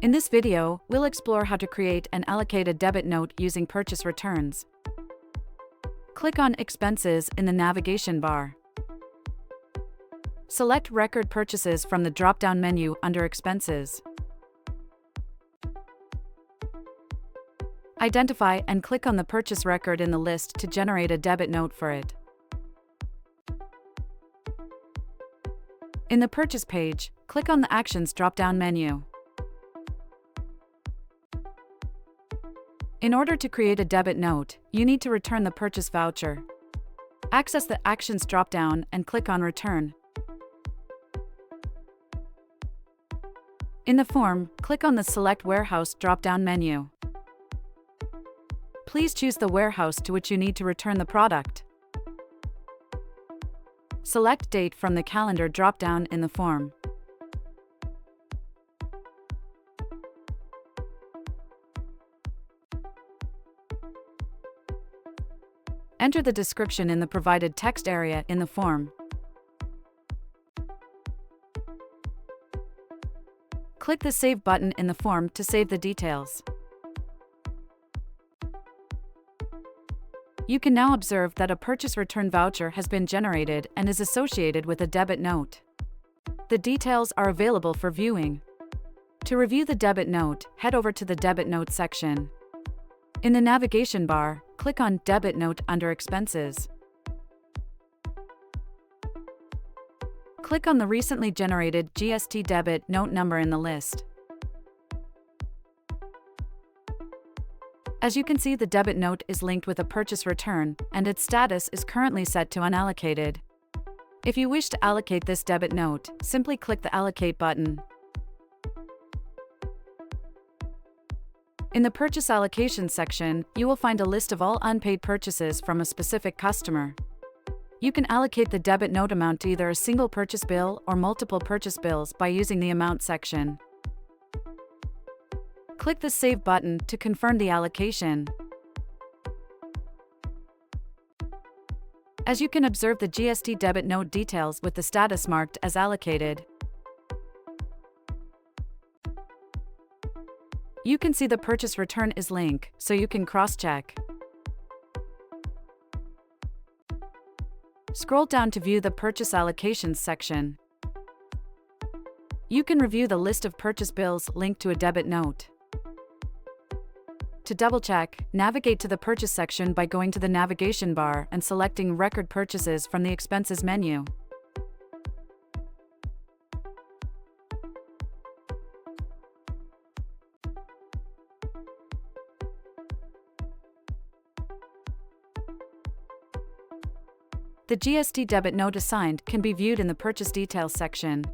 In this video, we'll explore how to create and allocate a debit note using purchase returns. Click on Expenses in the navigation bar. Select Record Purchases from the drop-down menu under Expenses. Identify and click on the purchase record in the list to generate a debit note for it. In the Purchase page, click on the Actions drop-down menu. In order to create a debit note, you need to return the purchase voucher. Access the Actions drop-down and click on Return. In the form, click on the Select Warehouse drop-down menu. Please choose the warehouse to which you need to return the product. Select Date from the Calendar drop-down in the form. Enter the description in the provided text area in the form. Click the Save button in the form to save the details. You can now observe that a purchase return voucher has been generated and is associated with a debit note. The details are available for viewing. To review the debit note, head over to the Debit Note section. In the navigation bar, click on Debit Note under Expenses. Click on the recently generated GST debit note number in the list. As you can see, the debit note is linked with a purchase return, and its status is currently set to unallocated. If you wish to allocate this debit note, simply click the Allocate button. In the Purchase Allocation section, you will find a list of all unpaid purchases from a specific customer. You can allocate the debit note amount to either a single purchase bill or multiple purchase bills by using the Amount section. Click the Save button to confirm the allocation. As you can observe, the GST debit note details with the status marked as allocated. You can see the purchase return is linked, so you can cross-check. Scroll down to view the Purchase Allocations section. You can review the list of purchase bills linked to a debit note. To double-check, navigate to the Purchase section by going to the navigation bar and selecting Record Purchases from the Expenses menu. The GST debit note assigned can be viewed in the Purchase Details section.